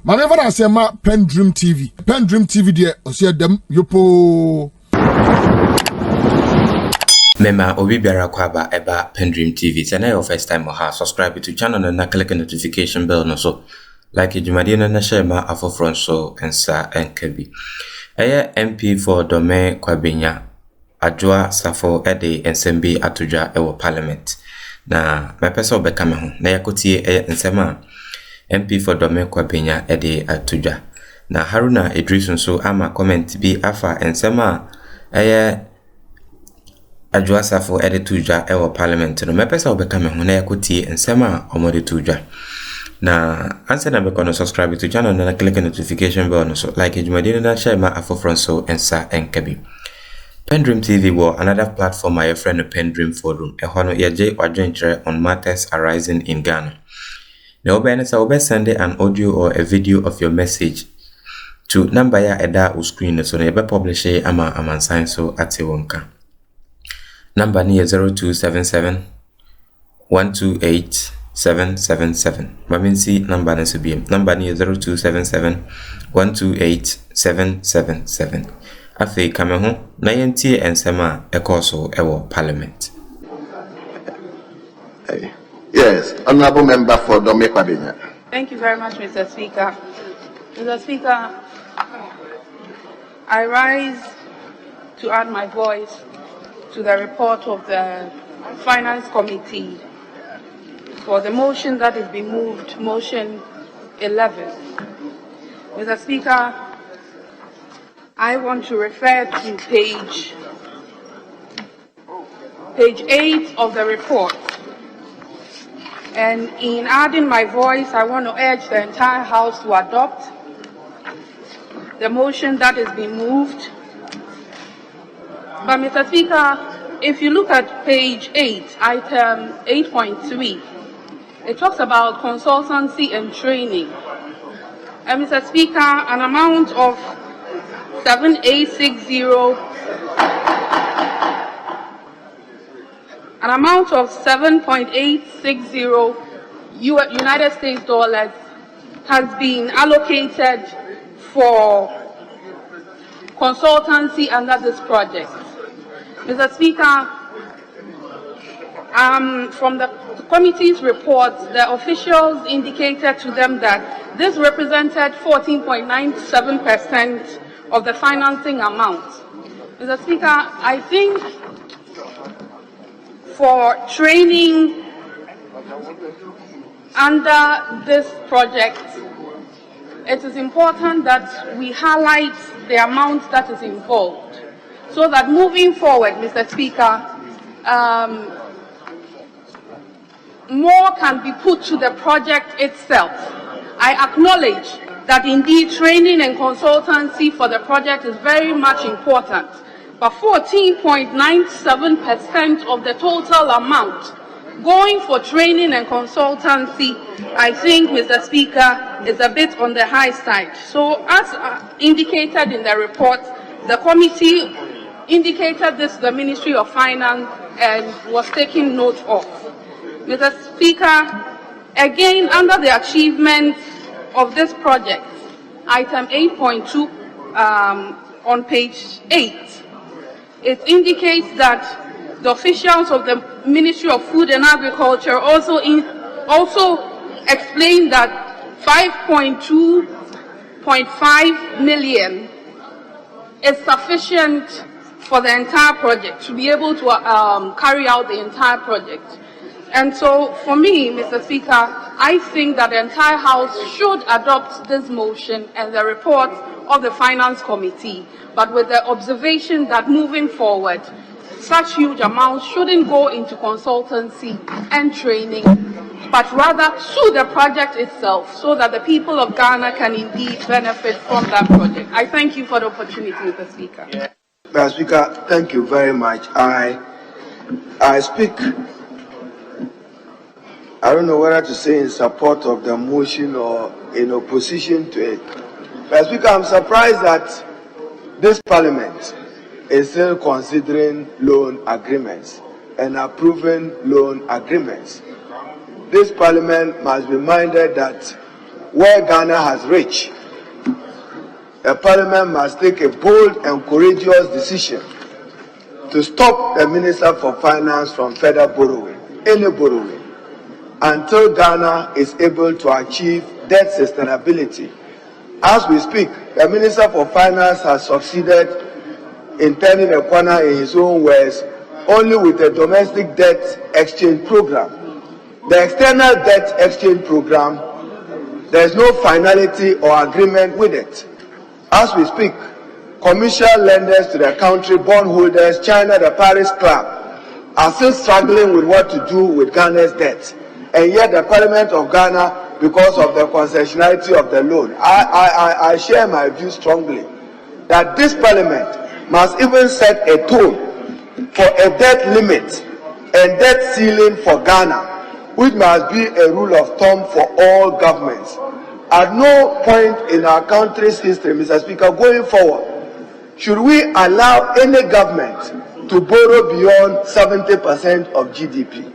Maneva na sema PENDREAM TV. PENDREAM TV de osia dem yopo. Mema obi biara kwaba eba PENDREAM TV. Say na your first time or subscribe to channel and click the notification bell no so. Like jumadi na share ma afofron so ensa enkebi. Eye MP for Dome Kwabenya Adwoa Safo ede ensembi atuja ewo parliament. Na my person obeka me ho na yakotie ensema MP for Dome Kwabenya ede atuja. Na Haruna Iddrisu so ama comment bi afa ensema eye Adwoa Safo ede tuja ewo parliament. No my person obeka me ho na yakotie ensema omode tuja. Na answer na be kono subscribe to channel na click the notification bell no so like jumadi na share ma afofron so ensa enkabi. PENDREAM TV was another platform my friend PENDREAM forum. E hono yeje wadwentre on matters arising in Ghana. Na obenesa obe send an audio or a video of your message to number ya eda o screen so na be publish ama amansan so ate wonka. Number ni 0277 128 777. Maminsi number na subiem. Number ni 0277 128 777. Afi kame ho na yentie ensema ekoso ewo parliament. Yes, honorable member for Dome Kwabenya. Thank you very much, Mr. Speaker. Mr. Speaker, I rise to add my voice to the report of the Finance Committee for the motion that has been moved, motion 11. Mr. Speaker, I want to refer to page 8 of the report. And in adding my voice, I want to urge the entire House to adopt the motion that has been moved. But Mr. Speaker, if you look at page 8, item 8.3, it talks about consultancy and training. And Mr. Speaker, an amount of 7.860 United States dollars has been allocated for consultancy under this project. Mr. Speaker, from the committee's report, the officials indicated to them that this represented 14.97% of the financing amount. Mr. Speaker, I think for training under this project, it is important that we highlight the amount that is involved so that moving forward, Mr. Speaker, more can be put to the project itself. I acknowledge that indeed training and consultancy for the project is very much important, but 14.97% of the total amount going for training and consultancy, I think, Mr. Speaker, is a bit on the high side. So as indicated in the report, the committee indicated this to the Ministry of Finance and was taking note of. Mr. Speaker, again, under the achievements of this project, item 8.2 on page 8, it indicates that the officials of the Ministry of Food and Agriculture also explained that 5.2.5 million is sufficient for the entire project to be able to carry out the entire project. And so, for me, Mr. Speaker, I think that the entire House should adopt this motion and the report of the Finance Committee, but with the observation that moving forward, such huge amounts shouldn't go into consultancy and training, but rather to the project itself, so that the people of Ghana can indeed benefit from that project. I thank you for the opportunity, Mr. Speaker. Mr. Speaker, thank you very much. I speak, I don't know whether to say in support of the motion or in opposition to it. Mr. Speaker, I'm surprised that this Parliament is still considering loan agreements and approving loan agreements. This Parliament must be minded that where Ghana has reached, the Parliament must take a bold and courageous decision to stop the Minister for Finance from further borrowing, any borrowing, until Ghana is able to achieve debt sustainability. As we speak, the Minister for Finance has succeeded in turning a corner in his own words only with a domestic debt exchange program. The external debt exchange program, there is no finality or agreement with it. As we speak, commercial lenders to the country, bondholders, China, the Paris Club, are still struggling with what to do with Ghana's debt. And yet the Parliament of Ghana, because of the concessionality of the loan, I share my view strongly that this Parliament must even set a tone for a debt limit and debt ceiling for Ghana, which must be a rule of thumb for all governments. At no point in our country's history, Mr. Speaker, going forward, should we allow any government to borrow beyond 70% of GDP.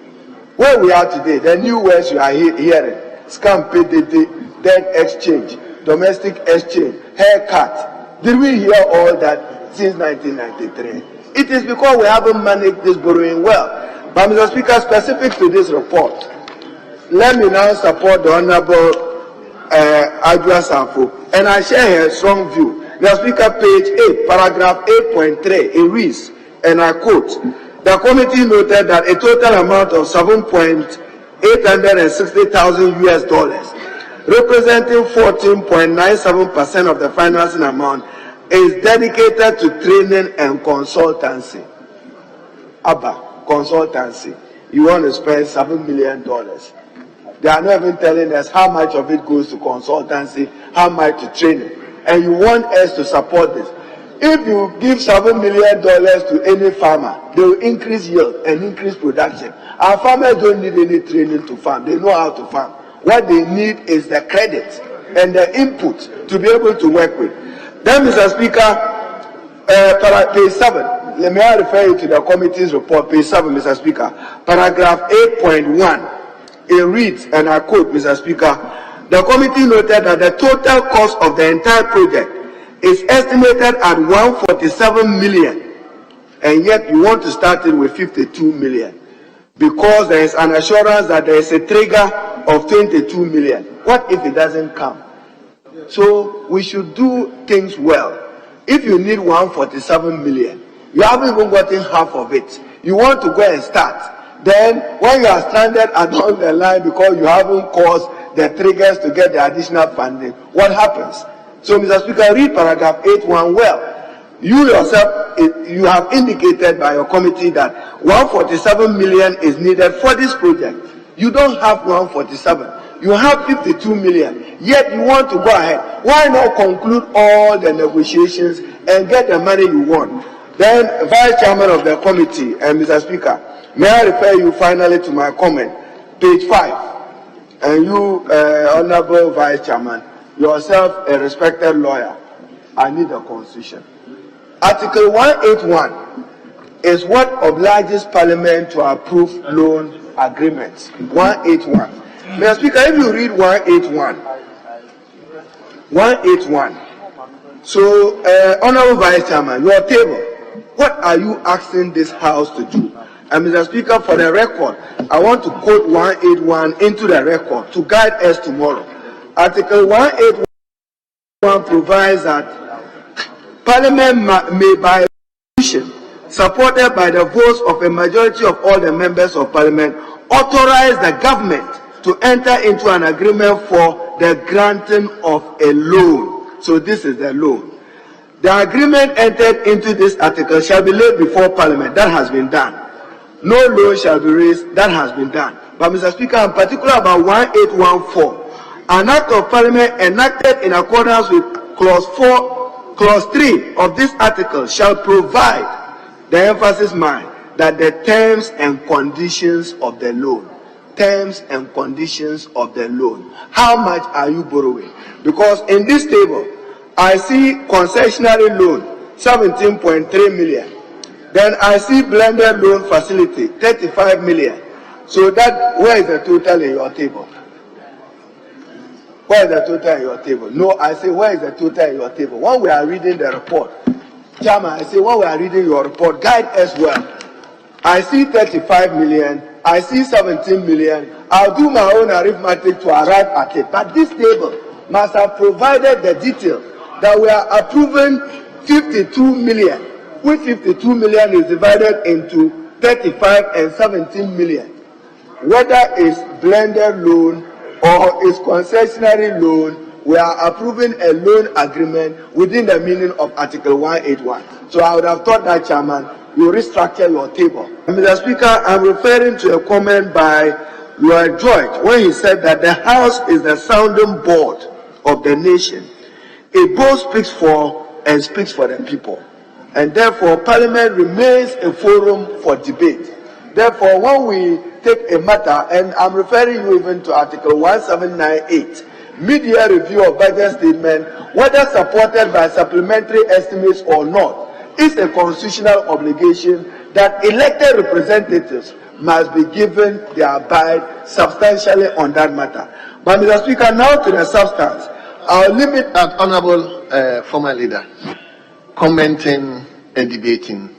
Where we are today, the new words you are hearing, scam, PDD, debt exchange, domestic exchange, haircut. Did we hear all that since 1993? It is because we haven't managed this borrowing well. But Mr. Speaker, specific to this report, let me now support the Honorable Adwoa Safo, and I share her strong view. Mr. Speaker, page 8, paragraph 8.3, it reads, and I quote, the committee noted that a total amount of $7,860,000, representing 14.97% of the financing amount, is dedicated to training and consultancy. Abba, consultancy. You want to spend $7 million. They are not even telling us how much of it goes to consultancy, how much to training. And you want us to support this. If you give $7 million to any farmer, they will increase yield and increase production. Our farmers don't need any training to farm. They know how to farm. What they need is the credit and the input to be able to work with. Then, Mr. Speaker, page 7. Let me refer you to the committee's report, page 7, Mr. Speaker. Paragraph 8.1. It reads, and I quote, Mr. Speaker, the committee noted that the total cost of the entire project is estimated at 147 million, and yet you want to start it with 52 million because there is an assurance that there is a trigger of 22 million. What if it doesn't come? So we should do things well. If you need 147 million, you haven't even gotten half of it. You want to go and start. Then when you are stranded along the line because you haven't caused the triggers to get the additional funding, what happens? So, Mr. Speaker, read paragraph 8.1 well. You yourself, you have indicated by your committee that 147 million is needed for this project. You don't have 147. You have 52 million. Yet you want to go ahead. Why not conclude all the negotiations and get the money you want? Then, Vice Chairman of the committee, and Mr. Speaker, may I refer you finally to my comment, page 5. And you, Honorable Vice Chairman, yourself a respected lawyer, I need a constitution. Article 181 is what obliges Parliament to approve loan agreements. 181. Mr. Speaker, if you read 181. So, Honorable Vice Chairman, your table, what are you asking this House to do? And Mr. Speaker, for the record, I want to quote 181 into the record to guide us tomorrow. Article 181 provides that Parliament may, by resolution supported by the votes of a majority of all the members of Parliament, authorize the government to enter into an agreement for the granting of a loan. So this is the loan. The agreement entered into this article shall be laid before Parliament. That has been done. No loan shall be raised. That has been done. But Mr. Speaker, in particular about 1814, an act of Parliament enacted in accordance with clause 3 of this article shall provide, the emphasis mine, that the terms and conditions of the loan. Terms and conditions of the loan. How much are you borrowing? Because in this table, I see concessionary loan, 17.3 million. Then I see blended loan facility, 35 million. So that, where is the total in your table? Where is the total in your table? No, I say, where is the total in your table? When we are reading the report, Chairman, I say, when we are reading your report, guide us well. I see 35 million, I see 17 million. I'll do my own arithmetic to arrive at it. But this table must have provided the detail that we are approving 52 million, which 52 million is divided into 35 and 17 million. Whether it's blended loan or it's concessionary loan, we are approving a loan agreement within the meaning of Article 181. So I would have thought that, Chairman, you restructure your table. Mr. Speaker, I'm referring to a comment by Lloyd George when he said that the House is the sounding board of the nation. It both speaks for and speaks for the people. And therefore, Parliament remains a forum for debate. Therefore, when we take a matter, and I'm referring you even to Article 1798, mid-year review of budget statement, whether supported by supplementary estimates or not, is a constitutional obligation that elected representatives must be given their abide substantially on that matter. But Mr. Speaker, now to the substance. I'll limit that honorable former leader commenting and debating.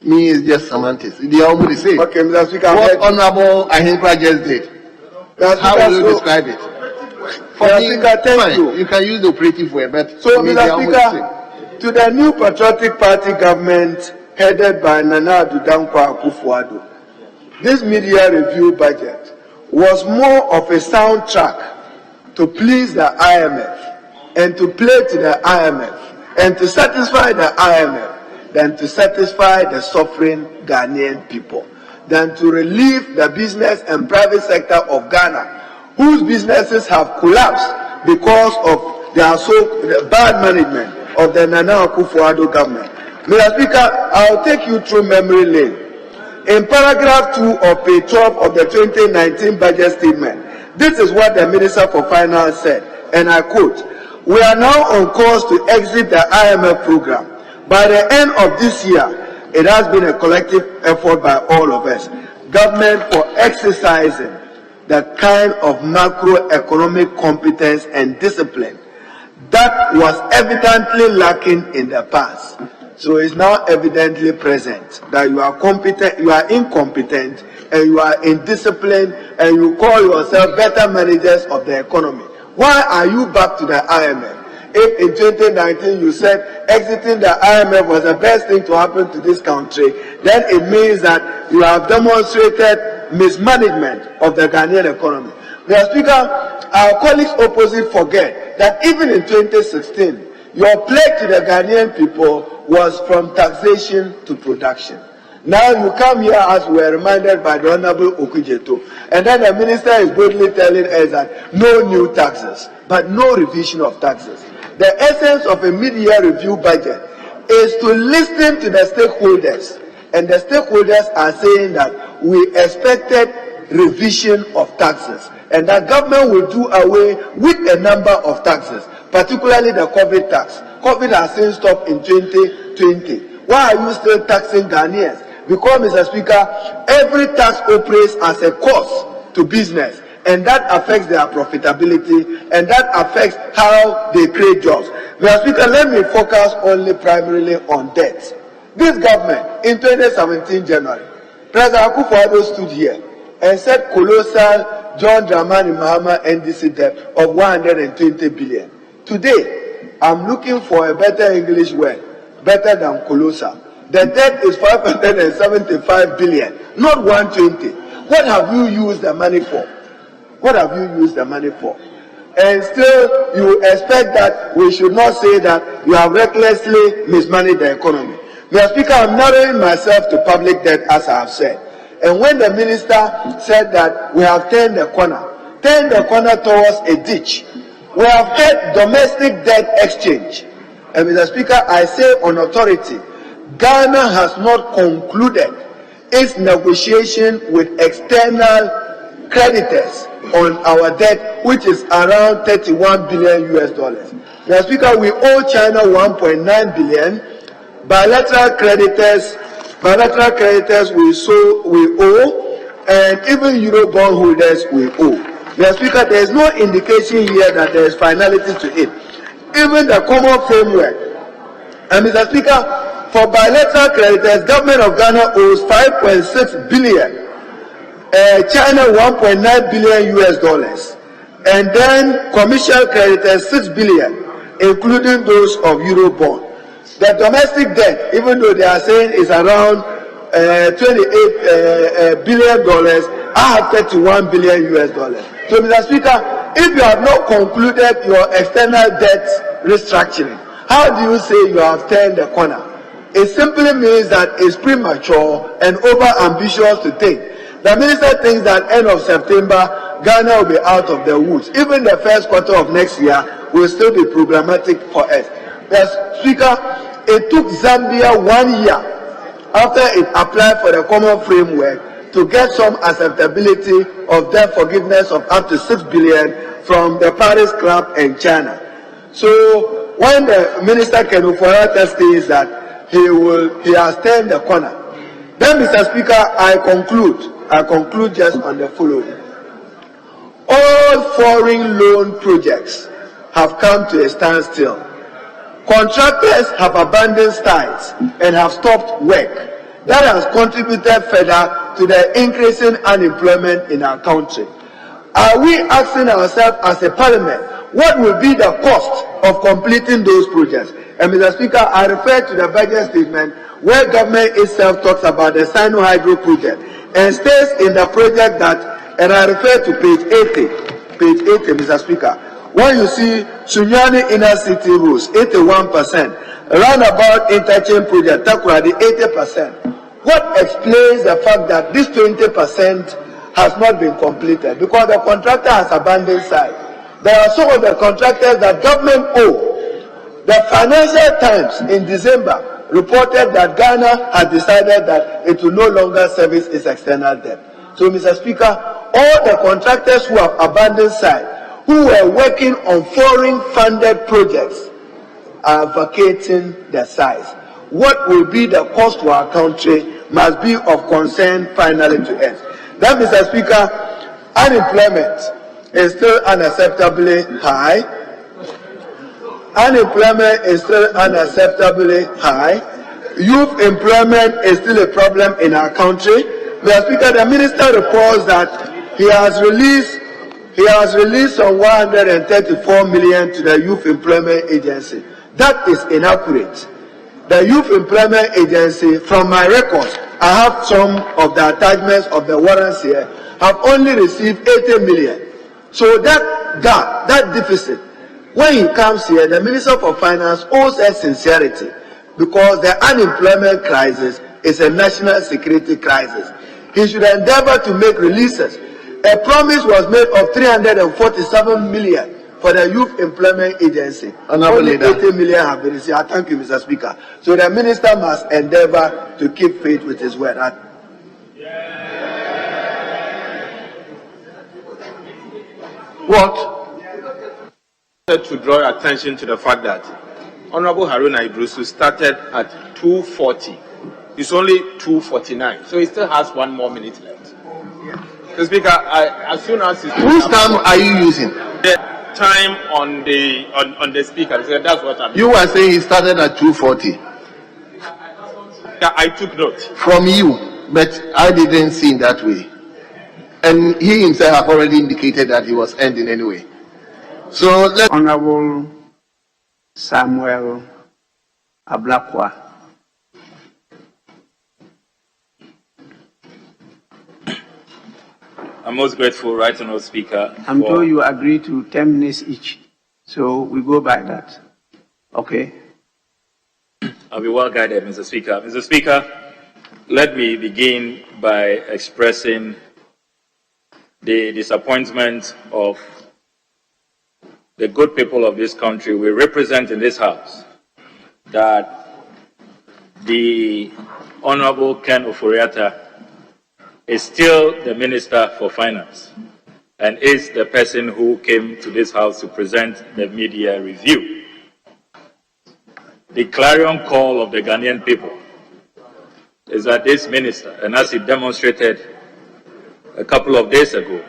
Me is just semantics. They are already say. Okay, Mr. Speaker. What honorable Ahinkra just did. How will you describe it? For Mr. me, Speaker, thank you. You can use the operative word, but so, Mr. Speaker, to the new patriotic party government headed by Nana Addo Akufo-Addo, this mid-year review budget was more of a soundtrack to please the IMF and to play to the IMF and to satisfy the IMF than to satisfy the suffering Ghanaian people, than to relieve the business and private sector of Ghana, whose businesses have collapsed because of their bad management of the Nana Akufo-Addo government. Mr. Speaker, I'll take you through memory lane. In paragraph 2 of page 12 of the 2019 budget statement, this is what the Minister for Finance said, and I quote, "We are now on course to exit the IMF program. By the end of this year, it has been a collective effort by all of us, government, for exercising the kind of macroeconomic competence and discipline that was evidently lacking in the past. So it's now evidently present that you are competent, you are incompetent, and you are indisciplined, and you call yourself better managers of the economy. Why are you back to the IMF? If in 2019 you said exiting the IMF was the best thing to happen to this country, then it means that you have demonstrated mismanagement of the Ghanaian economy. Mr. Speaker, our colleagues opposite forget that even in 2016, your pledge to the Ghanaian people was from taxation to production. Now you come here, as we were reminded by the Honorable Okudzeto, and then the minister is boldly telling us that no new taxes, but no revision of taxes. The essence of a mid-year review budget is to listen to the stakeholders, and the stakeholders are saying that we expected revision of taxes, and that government will do away with a number of taxes, particularly the COVID tax. COVID has since stopped in 2020. Why are you still taxing Ghanaians? Because, Mr. Speaker, every tax operates as a cost to business, and that affects their profitability, and that affects how they create jobs. Mr. Speaker, let me focus only primarily on debt. This government, in 2017 January, President Akufo-Addo stood here and said colossal John Dramani Mahama NDC debt of 120 billion. Today, I'm looking for a better English word, better than colossal. The debt is 575 billion, not 120. What have you used the money for? What have you used the money for? And still, you expect that we should not say that you have recklessly mismanaged the economy. Mr. Speaker, I'm narrowing myself to public debt, as I have said. And when the minister said that we have turned the corner towards a ditch, we have had domestic debt exchange. And Mr. Speaker, I say on authority, Ghana has not concluded its negotiation with external creditors on our debt, which is around $31 billion. Mr. Speaker, we owe China 1.9 billion. Bilateral creditors we owe, and even Euro bond holders we owe. Mr. Speaker, there is no indication here that there is finality to it. Even the common framework. And Mr. Speaker, for bilateral creditors, government of Ghana owes 5.6 billion, China 1.9 billion US dollars, and then commercial creditors 6 billion, including those of Eurobond. The domestic debt, even though they are saying is around 28 billion dollars, I have 31 billion US dollars. So, Mr. Speaker, if you have not concluded your external debt restructuring, how do you say you have turned the corner? It simply means that it's premature and over-ambitious to think. The minister thinks that end of September, Ghana will be out of the woods. Even the first quarter of next year will still be problematic for us. Mr. Speaker, it took Zambia 1 year after it applied for the common framework to get some acceptability of debt forgiveness of up to 6 billion from the Paris Club and China. So when the minister Ofori Atta says that he has turned the corner, then, Mr. Speaker, I conclude just on the following. All foreign loan projects have come to a standstill. Contractors have abandoned sites and have stopped work. That has contributed further to the increasing unemployment in our country. Are we asking ourselves as a parliament, what will be the cost of completing those projects? And Mr. Speaker, I refer to the budget statement where government itself talks about the Sino Hydro project and states in the project that, and I refer to page 80, Mr. Speaker, when you see Sunyani Inner City Roads, 81%, Roundabout Interchange Project, Takuradi, 80%. What explains the fact that this 20% has not been completed? Because the contractor has abandoned site. There are some of the contractors that government owe. The Financial Times in December reported that Ghana has decided that it will no longer service its external debt. So, Mr. Speaker, all the contractors who have abandoned site, who were working on foreign-funded projects, are vacating the sites. What will be the cost to our country must be of concern finally to us. Then, Mr. Speaker, unemployment is still unacceptably high. Unemployment is still unacceptably high. Youth employment is still a problem in our country. Mr. Speaker, the minister reports that he has released some 134 million to the Youth Employment Agency. That is inaccurate. The Youth Employment Agency, from my records, I have some of the attachments of the warrants here, have only received 80 million. So that gap, that deficit, when he comes here, the Minister for Finance owes us sincerity, because the unemployment crisis is a national security crisis. He should endeavor to make releases. A promise was made of 347 million for the Youth Employment Agency. Only 80 million have been received. I thank you, Mr. Speaker. So the minister must endeavor to keep faith with his word. What? To draw attention to the fact that Honorable Haruna Iddrisu started at 2:40. It's only 2:49, so he still has 1 more minute left. The Speaker, as soon as he's whose time are you using? The time on the Speaker. So that's what I'm. You were saying he started at 2:40. Yeah, I took note from you, but I didn't see it that way. And he himself have already indicated that he was ending anyway. So let Honorable Samuel Ablakwa. I'm most grateful, Right Honourable Speaker. I'm told you agree to 10 minutes each, so we go by that. Okay. I'll be well guided, Mr. Speaker. Mr. Speaker, let me begin by expressing the disappointment of the good people of this country we represent in this House, that the Honorable Ken Ofori Atta is still the Minister for Finance and is the person who came to this House to present the media review. The clarion call of the Ghanaian people is that this minister, and as he demonstrated a couple of days ago,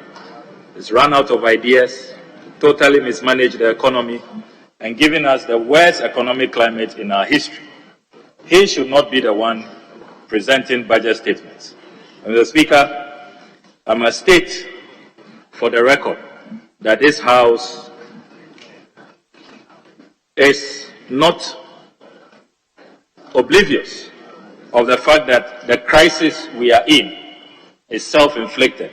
has run out of ideas, totally mismanaged the economy, and given us the worst economic climate in our history. He should not be the one presenting budget statements. Mr. Speaker, I must state for the record that this House is not oblivious of the fact that the crisis we are in is self-inflicted,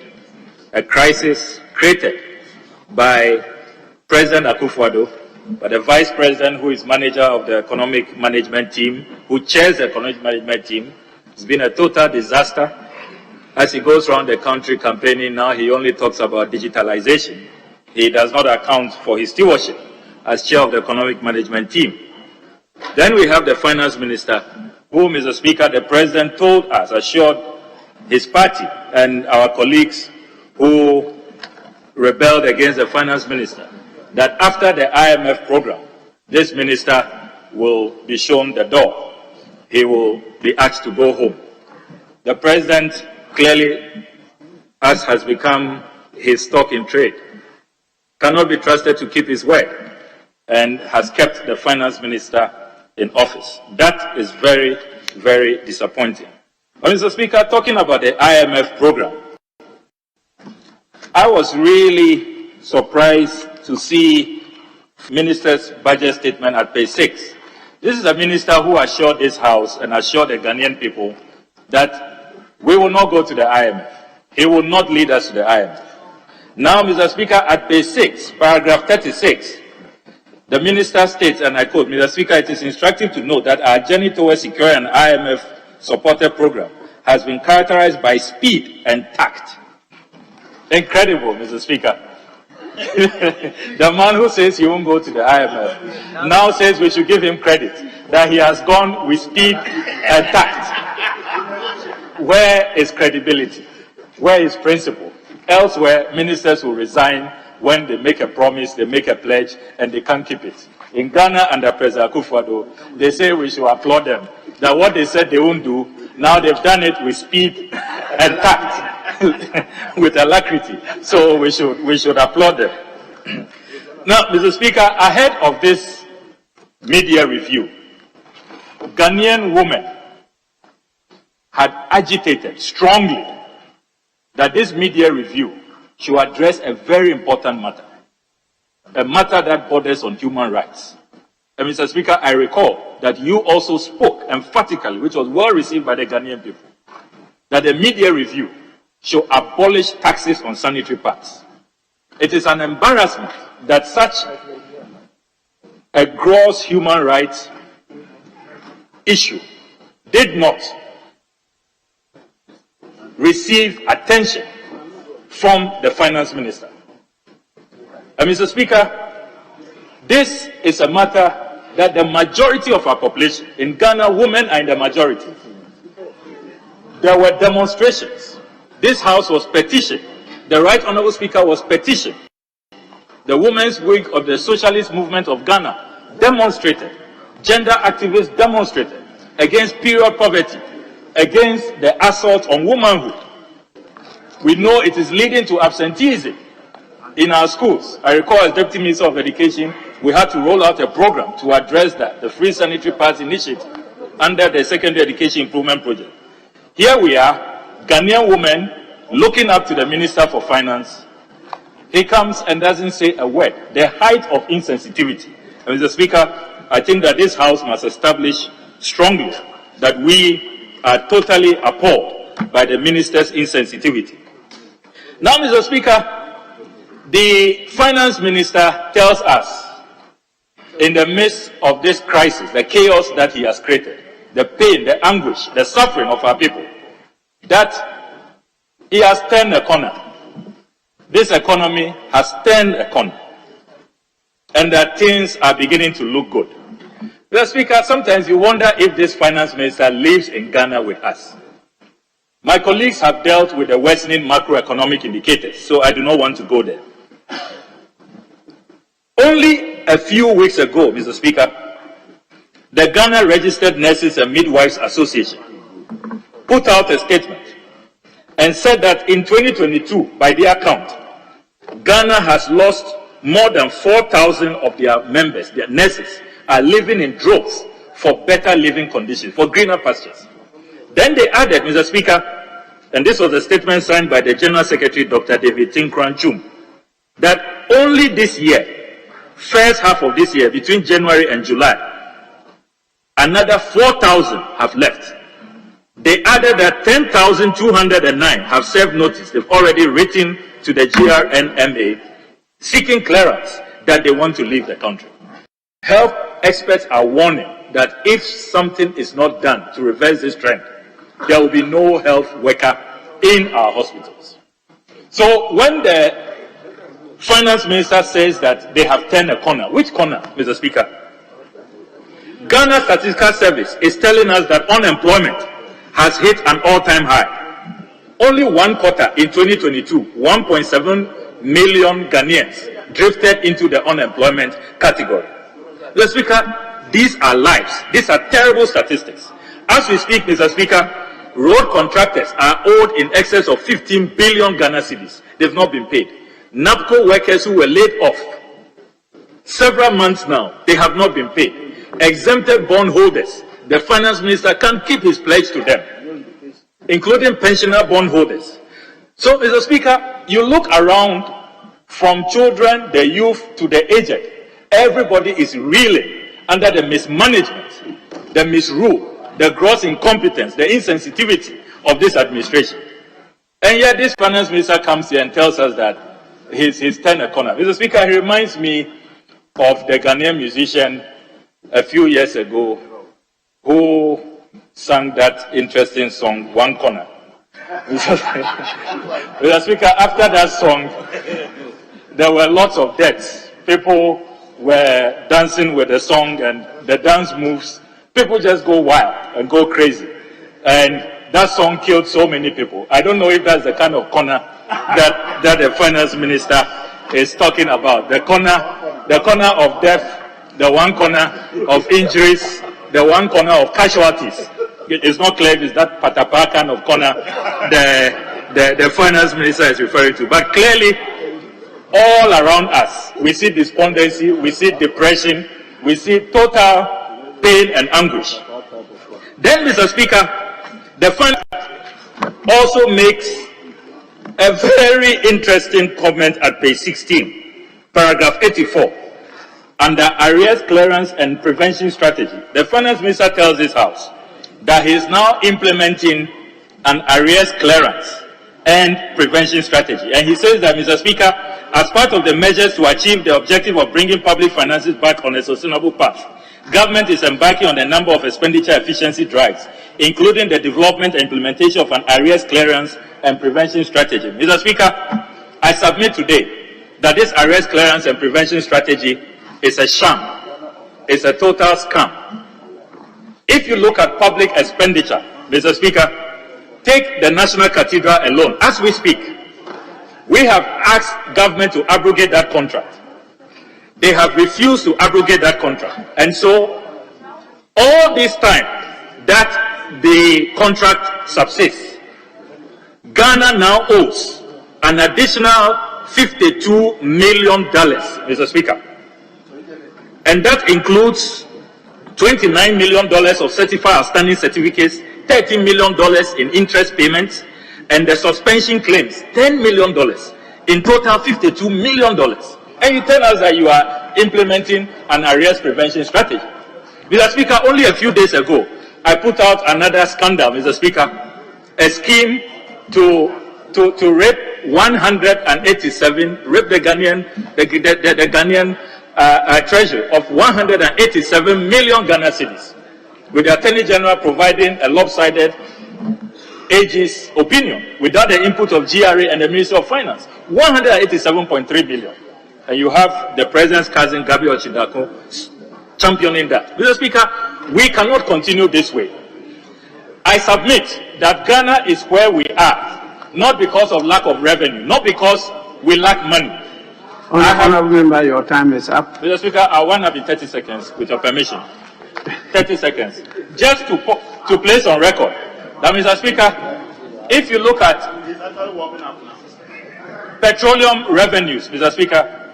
a crisis created by President Akufo-Addo, by the Vice President who is manager of the economic management team, who chairs the economic management team. It's been a total disaster. As he goes around the country campaigning now, he only talks about digitalization. He does not account for his stewardship as chair of the economic management team. Then we have the finance minister, who, Mr. Speaker, the president told us, assured his party and our colleagues who rebelled against the finance minister, that after the IMF program, this minister will be shown the door. He will be asked to go home. The president clearly, as has become his stock in trade, cannot be trusted to keep his word and has kept the finance minister in office. That is very, very disappointing. But Mr. Speaker, talking about the IMF program, I was really surprised to see Minister's budget statement at page 6. This is a minister who assured this House and assured the Ghanaian people that we will not go to the IMF. He will not lead us to the IMF. Now, Mr. Speaker, at page 6, paragraph 36, the minister states, and I quote, Mr. Speaker, it is instructive to note that our journey towards securing an IMF-supported program has been characterized by speed and tact. Incredible, Mr. Speaker. The man who says he won't go to the IMF now says we should give him credit that he has gone with speed and tact. Where is credibility? Where is principle? Elsewhere, ministers will resign when they make a promise, they make a pledge, and they can't keep it. In Ghana, under President Akufo-Addo, they say we should applaud them. That what they said they won't do, now they've done it with speed and tact, with alacrity. So we should applaud them. Now, Mr. Speaker, ahead of this media review, Ghanaian women had agitated strongly that this media review should address a very important matter, a matter that borders on human rights. And Mr. Speaker, I recall that you also spoke emphatically, which was well received by the Ghanaian people, that the media review should abolish taxes on sanitary pads. It is an embarrassment that such a gross human rights issue did not receive attention from the finance minister. And Mr. Speaker, this is a matter that the majority of our population, in Ghana, women are in the majority. There were demonstrations. This House was petitioned. The Right Honourable Speaker was petitioned. The Women's Wing of the Socialist Movement of Ghana demonstrated. Gender activists demonstrated against period poverty, against the assault on womanhood. We know it is leading to absenteeism in our schools. I recall as Deputy Minister of Education, we had to roll out a program to address that, the Free Sanitary Pads Initiative, under the Secondary Education Improvement Project. Here we are, Ghanaian women looking up to the Minister for Finance. He comes and doesn't say a word. The height of insensitivity. And Mr. Speaker, I think that this House must establish strongly that we are totally appalled by the Minister's insensitivity. Now, Mr. Speaker, the Finance Minister tells us, in the midst of this crisis, the chaos that he has created, the pain, the anguish, the suffering of our people, that he has turned a corner. This economy has turned a corner, and that things are beginning to look good. Mr. Speaker, sometimes you wonder if this finance minister lives in Ghana with us. My colleagues have dealt with the worsening macroeconomic indicators, so I do not want to go there. Only a few weeks ago, Mr. Speaker, the Ghana Registered Nurses and Midwives Association put out a statement and said that in 2022, by their count, Ghana has lost more than 4,000 of their members, their nurses, are living in droves for better living conditions, for greener pastures. Then they added, Mr. Speaker, and this was a statement signed by the General Secretary, Dr. David Tinkran-Chum, that only this year, first half of this year, between January and July, another 4,000 have left. They added that 10,209 have served notice. They've already written to the GRNMA seeking clearance that they want to leave the country. Health experts are warning that if something is not done to reverse this trend, there will be no health worker in our hospitals. So when the finance minister says that they have turned a corner, which corner, Mr. Speaker? Ghana Statistical Service is telling us that unemployment has hit an all-time high. Only one quarter in 2022, 1.7 million Ghanaians drifted into the unemployment category. Mr. Speaker, these are lives. These are terrible statistics. As we speak, Mr. Speaker, road contractors are owed in excess of 15 billion Ghana cedis. They've not been paid. NAPCO workers who were laid off several months now, they have not been paid. Exempted bond holders, the finance minister can't keep his pledge to them, including pensioner bond holders. So, Mr. Speaker, you look around from children, the youth, to the aged. Everybody is reeling under the mismanagement, the misrule, the gross incompetence, the insensitivity of this administration. And yet this finance minister comes here and tells us that he's turned a corner. Mr. Speaker, he reminds me of the Ghanaian musician a few years ago who sang that interesting song, One Corner. Mr. Speaker, after that song, there were lots of deaths. People were dancing with the song and the dance moves. People just go wild and go crazy. And that song killed so many people. I don't know if that's the kind of corner that the finance minister is talking about. The corner of death, the one corner of injuries, the one corner of casualties. It's not clear if it's that patapa kind of corner the finance minister is referring to. But clearly, all around us, we see despondency, we see depression, we see total pain and anguish. Then, Mr. Speaker, the finance also makes a very interesting comment at page 16, paragraph 84, under arrears clearance and prevention strategy. The finance minister tells this House that he is now implementing an arrears clearance and prevention strategy. And he says that, Mr. Speaker, as part of the measures to achieve the objective of bringing public finances back on a sustainable path, government is embarking on a number of expenditure efficiency drives, including the development and implementation of an arrears clearance and prevention strategy. Mr. Speaker, I submit today that this arrears clearance and prevention strategy is a sham. It's a total scam. If you look at public expenditure, Mr. Speaker, take the National Cathedral alone. As we speak, we have asked government to abrogate that contract. They have refused to abrogate that contract. And so, all this time that the contract subsists, Ghana now owes an additional $52 million, Mr. Speaker. And that includes $29 million of certified outstanding certificates, $30 million in interest payments, and the suspension claims, $10 million. In total, $52 million. And you tell us that you are implementing an arrears prevention strategy. Mr. Speaker, only a few days ago, I put out another scandal, Mr. Speaker, a scheme to rape 187, rape the Ghanaian treasury of 187 million Ghana cedis, with the Attorney General providing a lopsided AG's opinion without the input of GRA and the Ministry of Finance. 187.3 billion. And you have the President's cousin, Gabi Ochidako, championing that. Mr. Speaker, we cannot continue this way. I submit that Ghana is where we are, not because of lack of revenue, not because we lack money. Honorable Member, your time is up. Mr. Speaker, I want to be 30 seconds, with your permission. 30 seconds. Just to place on record that, Mr. Speaker, if you look at... petroleum revenues, Mr. Speaker,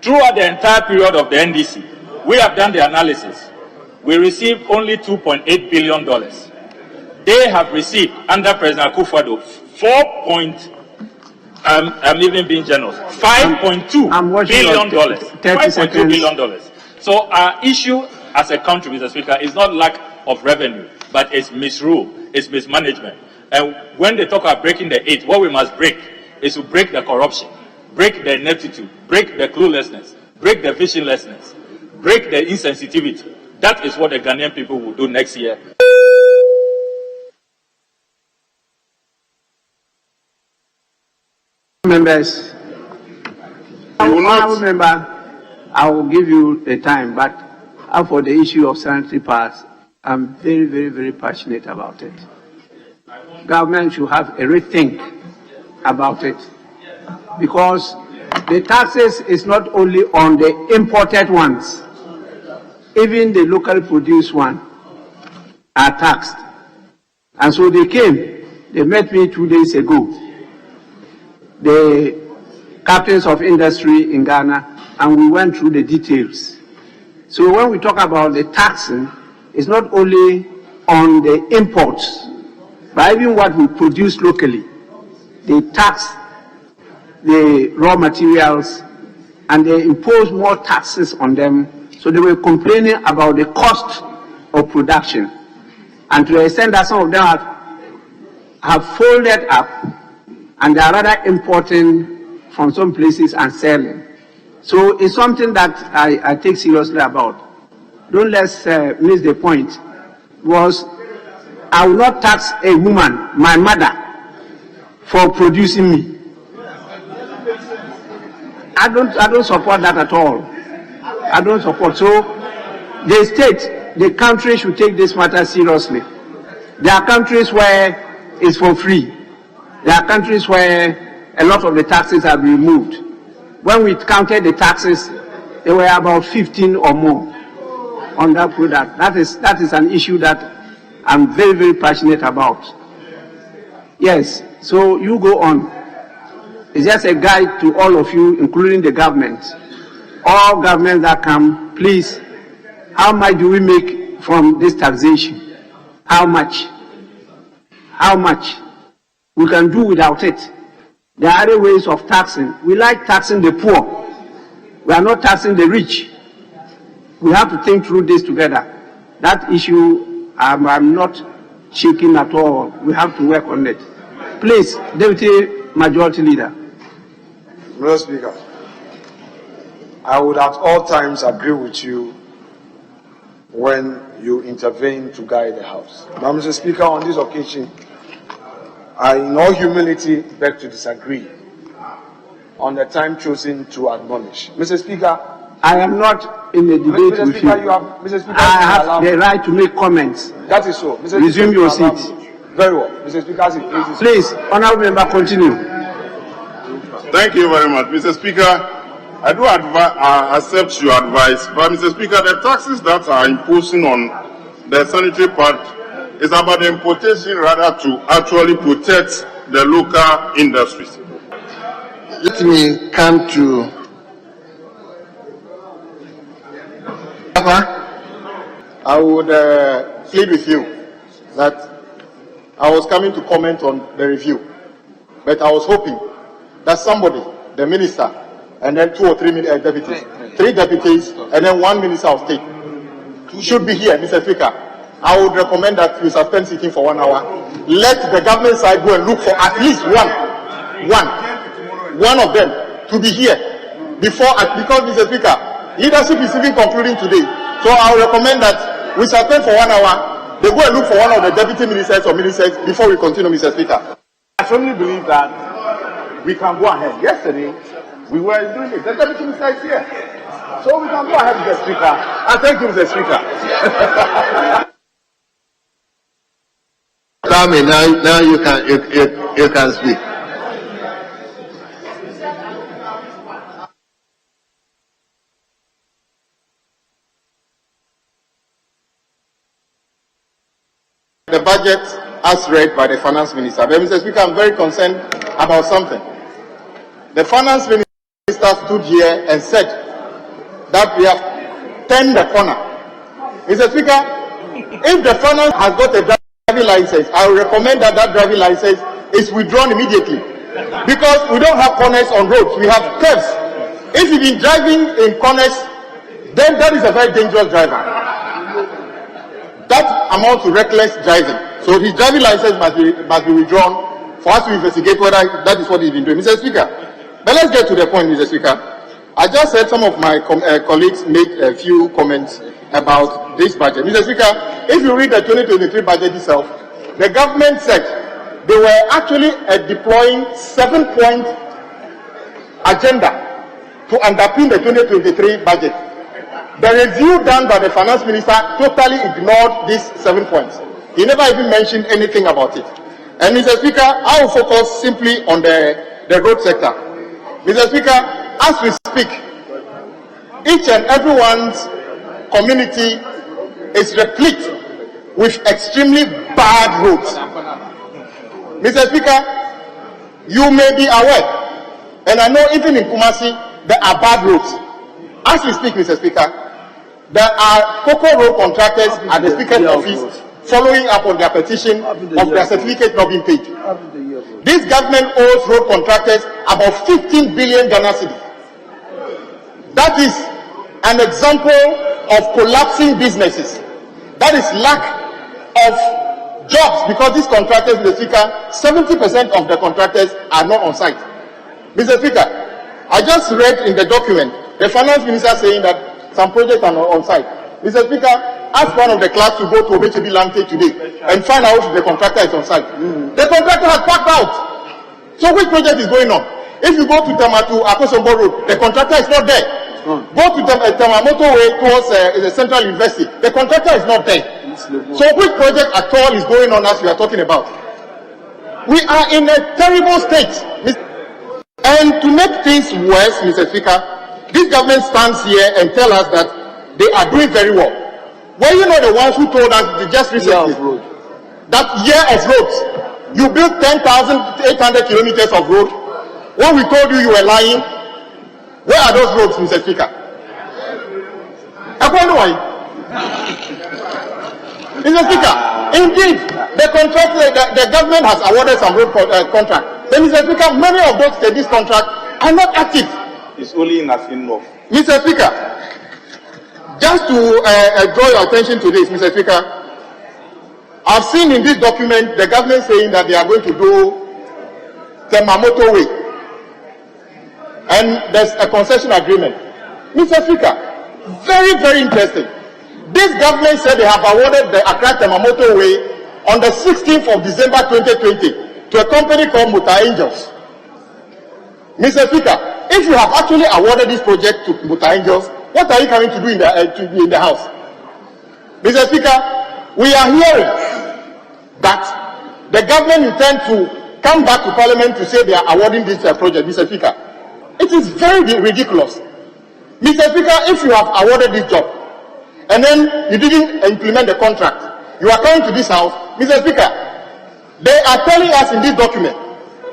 throughout the entire period of the NDC, we have done the analysis. We received only $2.8 billion. They have received, under President Akufo-Addo, I'm even being generous, $5.2 billion. $5.2 billion. So our issue as a country, Mr. Speaker, is not lack of revenue, but it's misrule, it's mismanagement. And when they talk about breaking the eight, what we must break is to break the corruption, break the ineptitude, break the cluelessness, break the visionlessness, break the insensitivity. That is what the Ghanaian people will do next year. Members, honorable member, I will give you the time, but for the issue of sanitary pads, I'm very, very, very passionate about it. Government should have a rethink about it, because the taxes is not only on the imported ones, even the locally produced one are taxed. And so they came, they met me 2 days ago, the captains of industry in Ghana, and we went through the details. So when we talk about the taxing, it's not only on the imports, but even what we produce locally. They tax the raw materials and they impose more taxes on them. So they were complaining about the cost of production. And to the extent that some of them have folded up and they are rather importing from some places and selling. So it's something that I take seriously about. Don't let's miss the point. Was I will not tax a woman, my mother, for producing me. I don't support that at all. I don't support. So the state, the country should take this matter seriously. There are countries where it's for free. There are countries where a lot of the taxes have been removed. When we counted the taxes, they were about 15 or more on that product. That is an issue that I'm very, very passionate about. Yes, so you go on. It's just a guide to all of you, including the government. All governments that come, please, how much do we make from this taxation? How much? How much? We can do without it. There are other ways of taxing. We like taxing the poor. We are not taxing the rich. We have to think through this together. That issue, I'm not shaking at all. We have to work on it. Please, Deputy Majority Leader. Mr. Speaker, I would at all times agree with you when you intervene to guide the House. Now, Mr. Speaker, on this occasion, I, in all humility, beg to disagree on the time chosen to admonish. Mr. Speaker, I am not in a debate Mr. with Speaker, you. Mr. Speaker, I have the right to make comments. That is so. Mr. Resume Speaker, your seat. Very well. Mr. Speaker, please, honorable member, continue. Thank you very much, Mr. Speaker. I do accept your advice, but Mr. Speaker, the taxes that are imposing on the sanitary part is about the importation rather to actually protect the local industries. Let me come to I would plead with you that I was coming to comment on the review, but I was hoping that somebody, the minister, and then 2 or 3 deputies, 3 deputies, and then 1 minister of state should be here, Mr. Speaker. I would recommend that you suspend sitting for 1 hour. Let the government side go and look for at least one of them to be here because Mr. Speaker, leadership is even concluding today. So I will recommend that we suspend for 1 hour. They go and look for one of the deputy ministers or ministers before we continue, Mr. Speaker. I firmly believe that we can go ahead. Yesterday, we were doing it. The deputy minister is here. So we can go ahead, Mr. Speaker. I thank you, Mr. Speaker. Tommy, now you can speak. The budget as read by the finance minister. But Mr. Speaker, I'm very concerned about something. the finance minister stood here and said that we have turned the corner. Mr. Speaker, if the finance has got a driving license, I would recommend that that driving license is withdrawn immediately. Because we don't have corners on roads, we have curves. If you've been driving in corners, then that is a very dangerous driver. That amounts to reckless driving. So his driving license must be withdrawn for us to investigate whether that is what he's been doing. Mr. Speaker, but let's get to the point, Mr. Speaker. I just heard some of my colleagues make a few comments about this budget. Mr. Speaker, if you read the 2023 budget itself, the government said they were actually deploying 7-point agenda to underpin the 2023 budget. The review done by the finance minister totally ignored these 7 points. He never even mentioned anything about it. And Mr. Speaker, I will focus simply on the road sector. Mr. Speaker, as we speak, each and everyone's community is replete with extremely bad roads. Mr. Speaker, you may be aware, and I know even in Kumasi, there are bad roads. As we speak, Mr. Speaker, there are cocoa road contractors at the Speaker's office following up on their petition of their certificate not being paid. This government owes road contractors about 15 billion Ghana cedis. That is an example of collapsing businesses. That is lack of jobs, because these contractors, Mr. Speaker, 70% of the contractors are not on site. Mr. Speaker, I just read in the document the finance minister saying that some projects are not on site. Mr. Speaker, ask one of the clerks to go to Obechebi Lante today and find out if the contractor is on site. The contractor has packed out. So which project is going on? If you go to Tamatu, Akosombo Road, the contractor is not there. Go to Tamamoto Way towards the Central University, the contractor is not there. So which project at all is going on as we are talking about? We are in a terrible state. And to make things worse, Mr. Speaker, this government stands here and tells us that they are doing very well. Were you not the ones who told us just recently that year of roads, you built 10,800 kilometers of road? When we told you were lying, where are those roads, Mr. Speaker? Mr. Speaker, indeed, the government has awarded some road contract. But Mr. Speaker, many of these contracts are not active. It's only in as enough. Mr. Speaker, just to draw your attention to this, Mr. Speaker, I've seen in this document the government saying that they are going to do Temamoto Way. And there's a concession agreement. Mr. Speaker, very, very interesting. This government said they have awarded the Accra Temamoto Way on the 16th of December 2020 to a company called Muta Angels. Mr. Speaker, if you have actually awarded this project to Muta Angels, what are you coming to do in the House? Mr. Speaker, we are hearing that the government intends to come back to Parliament to say they are awarding this project. Mr. Speaker, it is very ridiculous. Mr. Speaker, if you have awarded this job and then you didn't implement the contract, you are coming to this House. Mr. Speaker, they are telling us in this document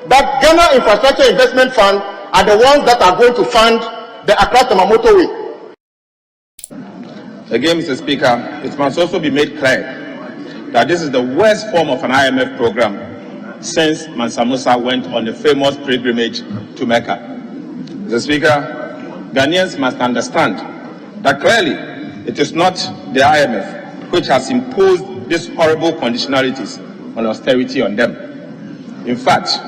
that Ghana Infrastructure Investment Fund are the ones that are going to fund the Accra Temamoto Way. Again, Mr. Speaker, it must also be made clear that this is the worst form of an IMF program since Mansa Musa went on the famous pilgrimage to Mecca. Mr. Speaker, Ghanaians must understand that clearly it is not the IMF which has imposed these horrible conditionalities on austerity on them. In fact,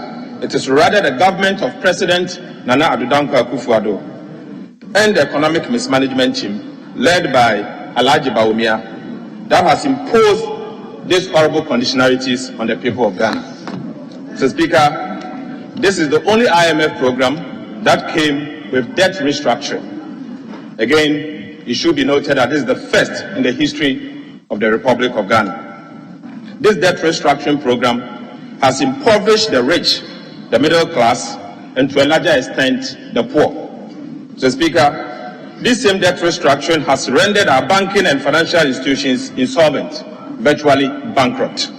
it is rather the government of President Nana Addo Akufo-Addo and the economic mismanagement team led by Alhaji Bawumia that has imposed these horrible conditionalities on the people of Ghana. Mr. Speaker, this is the only IMF program that came with debt restructuring. Again, it should be noted that this is the first in the history of the Republic of Ghana. This debt restructuring program has impoverished the rich, the middle class, and to a larger extent, the poor. Mr. Speaker, this same debt restructuring has rendered our banking and financial institutions insolvent, virtually bankrupt.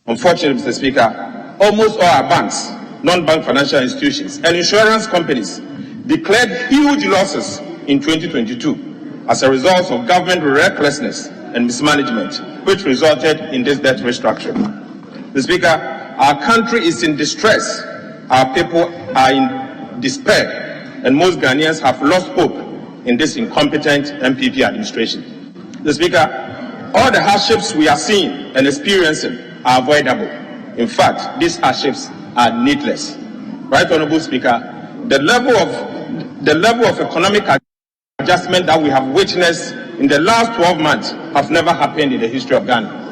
Unfortunately, Mr. Speaker, almost all our banks non-bank financial institutions, and insurance companies declared huge losses in 2022 as a result of government recklessness and mismanagement, which resulted in this debt restructuring. Mr. Speaker, our country is in distress, our people are in despair, and most Ghanaians have lost hope in this incompetent MPP administration. Mr. Speaker, all the hardships we are seeing and experiencing are avoidable. In fact, these hardships are needless. Right Honorable Speaker, the level of economic adjustment that we have witnessed in the last 12 months have never happened in the history of Ghana.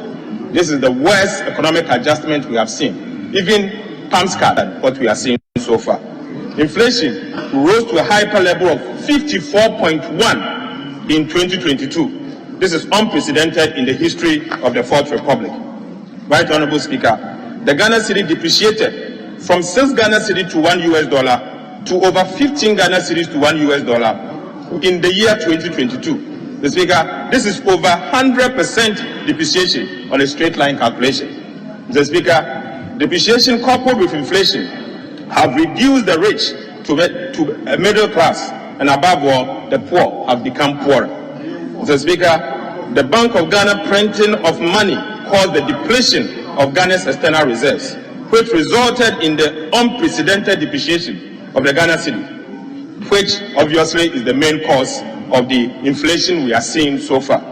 This is the worst economic adjustment we have seen, even than what we are seeing so far. Inflation rose to a hyper level of 54.1 in 2022. This is unprecedented in the history of the Fourth Republic. Right Honorable Speaker, the Ghana cedi depreciated from 6 Ghana cedi to $1 to over 15 Ghana cedis to $1 in the year 2022. The Speaker, this is over 100% depreciation on a straight line calculation. The Speaker, depreciation coupled with inflation have reduced the rich to a middle class, and above all, the poor have become poorer. The Speaker, the Bank of Ghana printing of money caused the depletion of Ghana's external reserves, which resulted in the unprecedented depreciation of the Ghana cedi, which obviously is the main cause of the inflation we are seeing so far.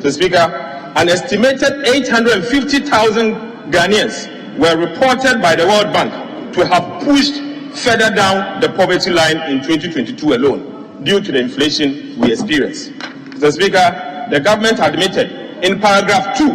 So, Speaker, an estimated 850,000 Ghanaians were reported by the World Bank to have pushed further down the poverty line in 2022 alone due to the inflation we experienced. So, Speaker, the government admitted in paragraph 2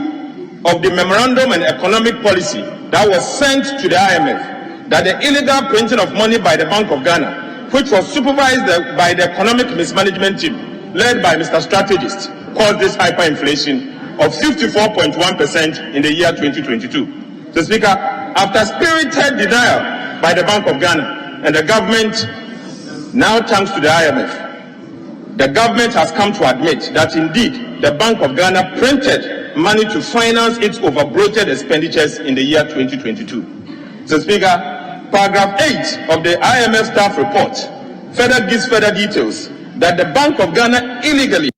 of the Memorandum on Economic Policy that was sent to the IMF that the illegal printing of money by the Bank of Ghana, which was supervised by the Economic Mismanagement Team led by Mr. Strategist, caused this hyperinflation of 54.1% in the year 2022. So, Speaker, after spirited denial by the Bank of Ghana and the government, now thanks to the IMF, the government has come to admit that indeed the Bank of Ghana printed money to finance its over-bloated expenditures in the year 2022. So, Speaker, paragraph 8 of the IMF staff report further gives further details that the Bank of Ghana illegally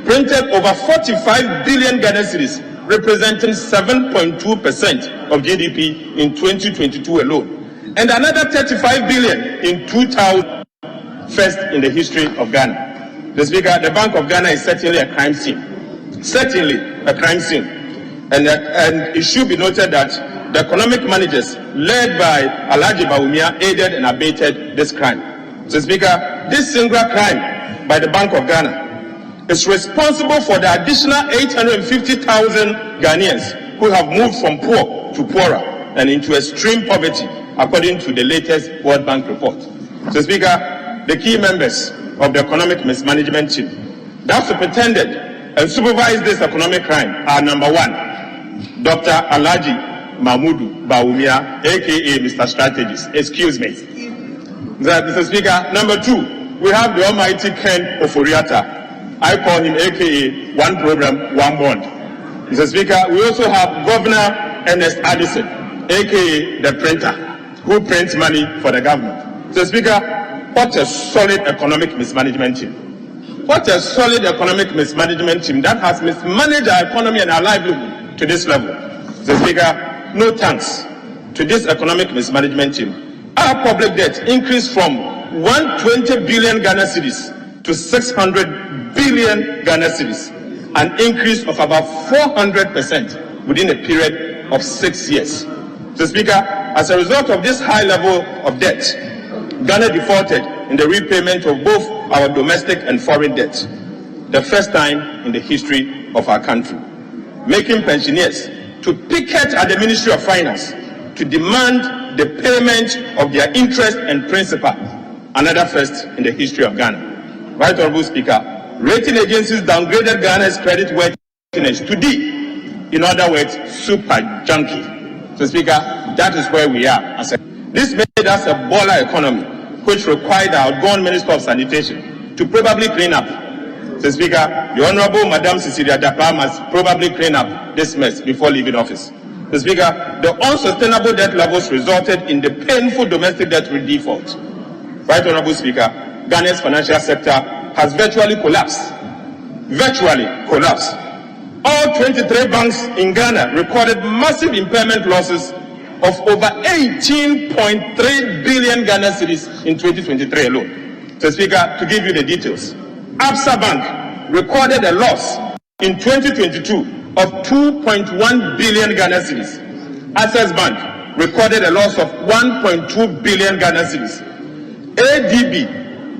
printed over 45 billion Ghana cedis, representing 7.2% of GDP in 2022 alone, and another 35 billion in 2000, first in the history of Ghana. The Speaker, the Bank of Ghana is certainly a crime scene. Certainly a crime scene. And it should be noted that the economic managers led by Alhaji Bawumia aided and abated this crime. So, Speaker, this singular crime by the Bank of Ghana is responsible for the additional 850,000 Ghanaians who have moved from poor to poorer and into extreme poverty, according to the latest World Bank report. So, Speaker, the key members of the Economic Mismanagement Team that superintended and supervised this economic crime are: number 1, Dr. Alhaji Mahmudu Bawumia, aka Mr. Strategist. Excuse me. Mr. Speaker, number 2, we have the almighty Ken Ofori Atta. I call him aka One Program, One Bond. Mr. Speaker, we also have Governor Ernest Addison, aka the printer, who prints money for the government. Mr. Speaker, what a solid economic mismanagement team. What a solid economic mismanagement team that has mismanaged our economy and our livelihood to this level. Mr. Speaker, no thanks to this economic mismanagement team, our public debt increased from 120 billion Ghana cedis to 600 billion Ghana cedis, an increase of about 400% within a period of 6 years. So, Speaker, as a result of this high level of debt, Ghana defaulted in the repayment of both our domestic and foreign debt, the first time in the history of our country, making pensioners to picket at the Ministry of Finance to demand the payment of their interest and principal, another first in the history of Ghana. Right Honorable Speaker, rating agencies downgraded Ghana's credit worthiness to D, in other words, super junkie. So, Speaker, that is where we are. This made us a baller economy, which required our outgoing Minister of Sanitation to probably clean up. So, Speaker, the Honorable Madam Cecilia Dapa must probably clean up this mess before leaving office. Mr. Speaker, the unsustainable debt levels resulted in the painful domestic debt default. Right Honorable Speaker, Ghana's financial sector has virtually collapsed. All 23 banks in Ghana recorded massive impairment losses of over 18.3 billion Ghana cedis in 2023 alone. Mr. Speaker, to give you the details, Absa Bank recorded a loss in 2022 of 2.1 billion Ghana cedis. Access Bank recorded a loss of 1.2 billion Ghana cedis. ADB,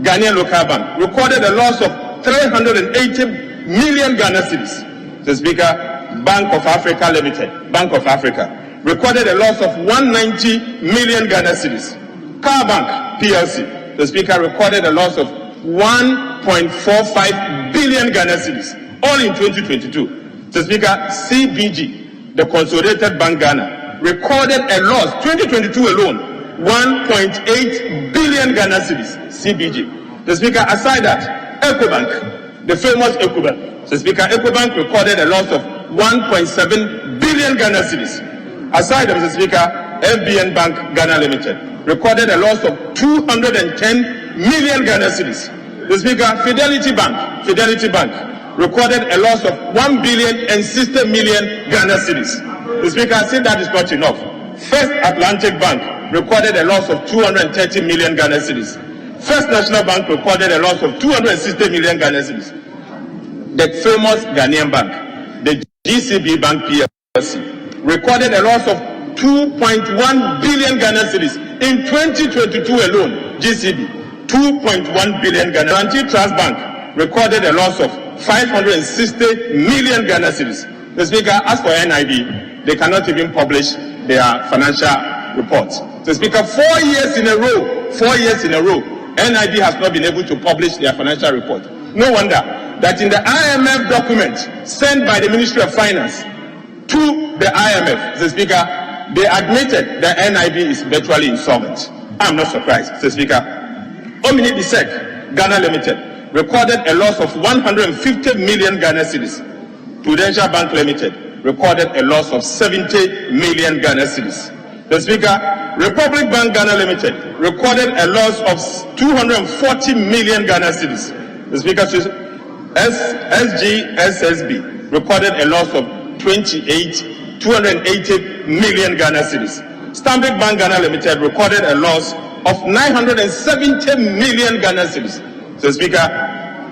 Ghanaian Local Bank, recorded a loss of 380 million Ghana cedis. The Speaker, Bank of Africa Limited, Bank of Africa, recorded a loss of 190 million Ghana cedis. Car Bank PLC, the Speaker, recorded a loss of 1.45 billion Ghana cedis, all in 2022. The Speaker, CBG, the Consolidated Bank Ghana, recorded a loss, 2022 alone, 1.8 billion Ghana cedis, CBG. The Speaker, aside that, Ecobank, the famous Ecobank, the Speaker, Ecobank recorded a loss of 1.7 billion Ghana cedis. Aside, Mr. Speaker, FBN Bank Ghana Limited recorded a loss of 210 million Ghana cedis. The Speaker, Fidelity Bank recorded a loss of 1,060 million Ghana cedis. The Speaker, said that is not enough. First Atlantic Bank recorded a loss of 230 million Ghana cedis. First National Bank recorded a loss of 260 million Ghana cedis. The famous Ghanaian Bank, the GCB Bank PLC, recorded a loss of 2.1 billion Ghana cedis in 2022 alone. GCB, 2.1 billion Ghana. Guarantee Trust Bank recorded a loss of 560 million Ghana cedis. The Speaker, as for NIB, they cannot even publish their financial reports. The Speaker, 4 years in a row, NIB has not been able to publish their financial report. No wonder that in the IMF document sent by the Ministry of Finance to the IMF, the Speaker, they admitted that NIB is virtually insolvent. I'm not surprised, Mr. Speaker. Omni Bisek, Ghana Limited, recorded a loss of 150 million Ghana cedis. Prudential Bank Limited recorded a loss of 70 million Ghana cedis. The Speaker, Republic Bank Ghana Limited recorded a loss of 240 million Ghana cedis. The Speaker, SGSSB recorded a loss of 280 million Ghana cedis. Stanbic Bank Ghana Limited recorded a loss of 970 million Ghana cedis. So, Speaker,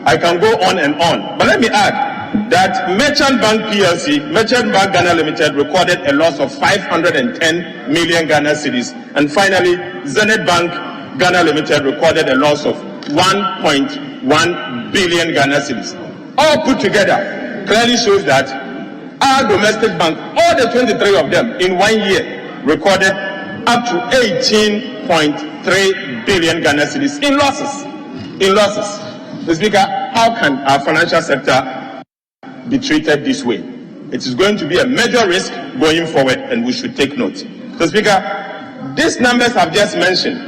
I can go on and on, but let me add that Merchant Bank PLC, Merchant Bank Ghana Limited, recorded a loss of 510 million Ghana cedis. And finally, Zenith Bank Ghana Limited recorded a loss of 1.1 billion Ghana cedis. All put together clearly shows that our domestic bank, all the 23 of them in 1 year, recorded up to 18.3 billion Ghana cedis in losses. The Speaker, how can our financial sector be treated this way? It is going to be a major risk going forward, and we should take note. The Speaker, these numbers I've just mentioned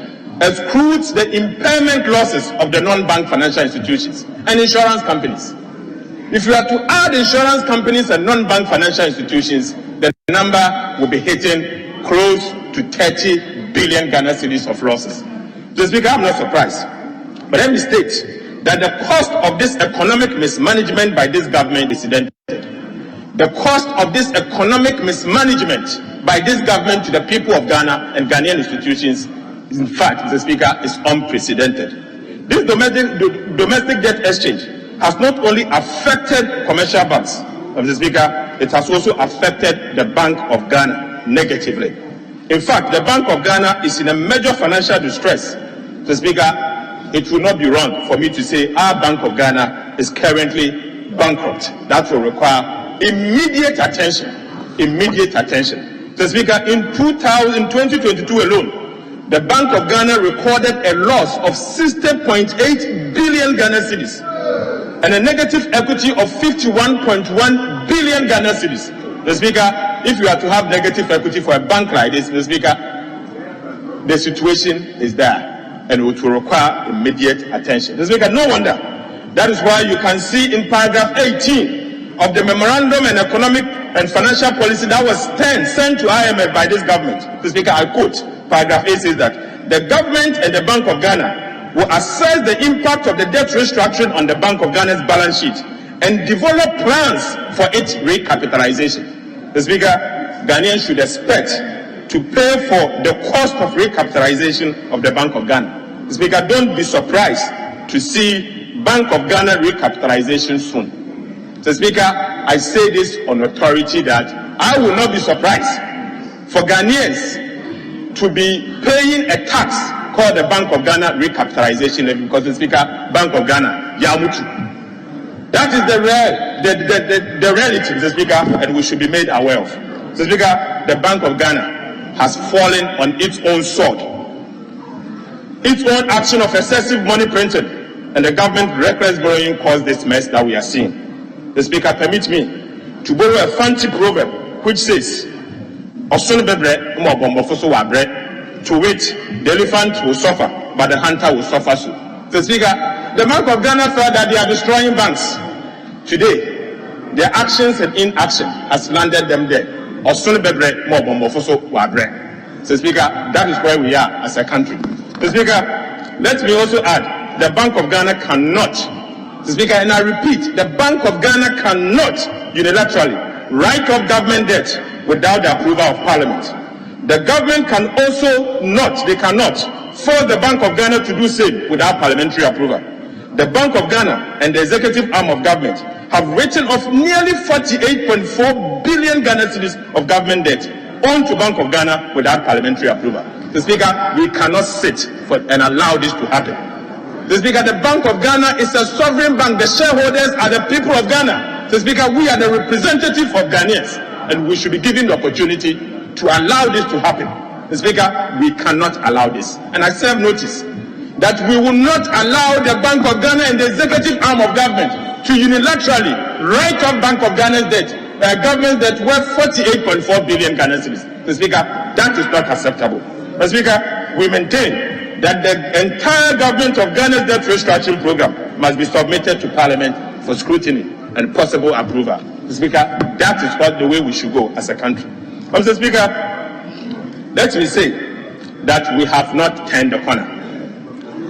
excludes the impairment losses of the non-bank financial institutions and insurance companies. If you are to add insurance companies and non-bank financial institutions, the number will be hitting close to 30 billion Ghana cedis of losses. The Speaker, I'm not surprised. But let me state that the cost of this economic mismanagement by this government is unprecedented. The cost of this economic mismanagement by this government to the people of Ghana and Ghanaian institutions, in fact, Mr. Speaker, is unprecedented. This domestic debt exchange has not only affected commercial banks, Mr. Speaker, it has also affected the Bank of Ghana negatively. In fact, the Bank of Ghana is in a major financial distress. Mr. Speaker, it will not be wrong for me to say our Bank of Ghana is currently bankrupt. That will require immediate attention. Mr. Speaker, in 2022 alone, the Bank of Ghana recorded a loss of 60.8 billion Ghana cedis and a negative equity of 51.1 billion Ghana cedis. Mr. Speaker, if you are to have negative equity for a bank like this, Mr. Speaker, the situation is there, and it will require immediate attention. Mr. Speaker, no wonder. That is why you can see in paragraph 18 of the Memorandum and Economic and financial policy that was sent to IMF by this government. Mr. Speaker, I quote, paragraph 8 says that the government and the Bank of Ghana will assess the impact of the debt restructuring on the Bank of Ghana's balance sheet and develop plans for its recapitalization. Mr. Speaker, Ghanaians should expect to pay for the cost of recapitalization of the Bank of Ghana. Mr. Speaker, don't be surprised to see Bank of Ghana recapitalization soon. Mr. Speaker, I say this on authority that I will not be surprised for Ghanaians to be paying a tax called the Bank of Ghana recapitalization levy, because the Speaker, Bank of Ghana, Yamutu. That is the reality, Mr. Speaker, and we should be made aware of. Mr. Speaker, the Bank of Ghana has fallen on its own sword. Its own action of excessive money printing and the government reckless borrowing caused this mess that we are seeing. The Speaker, permit me to borrow a fancy proverb which says, to which the elephant will suffer, but the hunter will suffer so. The Speaker, the Bank of Ghana felt that they are destroying banks. Today, their actions and inaction has landed them there. The Speaker, that is where we are as a country. The Speaker, let me also add, the Bank of Ghana cannot, the Speaker, and I repeat, the Bank of Ghana cannot unilaterally write off government debt without the approval of Parliament. The government can also not, they cannot force the Bank of Ghana to do same without parliamentary approval. The Bank of Ghana and the executive arm of government have written off nearly 48.4 billion Ghana cedis of government debt onto Bank of Ghana without parliamentary approval. The Speaker, we cannot sit and allow this to happen. The Speaker, the Bank of Ghana is a sovereign bank. The shareholders are the people of Ghana. The Speaker, we are the representative of Ghanaians, and we should be given the opportunity to allow this to happen. The Speaker, we cannot allow this. And I serve notice that we will not allow the Bank of Ghana and the executive arm of government to unilaterally write off Bank of Ghana's debt, government debt worth 48.4 billion Ghana cedis. The Speaker, that is not acceptable. The Speaker, we maintain that the entire government of Ghana's debt restructuring program must be submitted to Parliament for scrutiny and possible approval. The Speaker, that is what the way we should go as a country. Mr. Speaker, let me say that we have not turned the corner.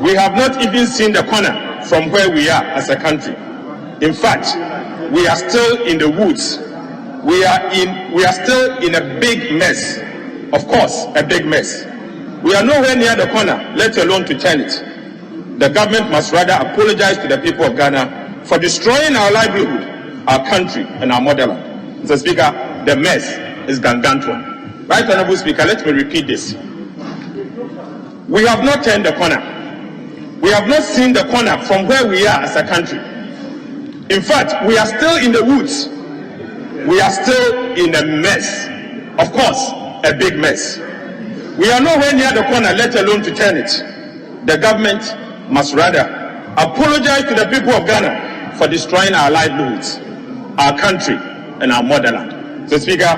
We have not even seen the corner from where we are as a country. In fact, we are still in the woods. We are still in a big mess. Of course, a big mess. We are nowhere near the corner, let alone to turn it. The government must rather apologize to the people of Ghana for destroying our livelihood, our country, and our motherland. Mr. Speaker, the mess is gargantuan. Right, Honorable Speaker, let me repeat this. We have not turned the corner. We have not seen the corner from where we are as a country. In fact, we are still in the woods. We are still in a mess. Of course, a big mess. We are nowhere near the corner, let alone to turn it. The government must rather apologize to the people of Ghana for destroying our livelihoods, our country, and our motherland. So, Speaker,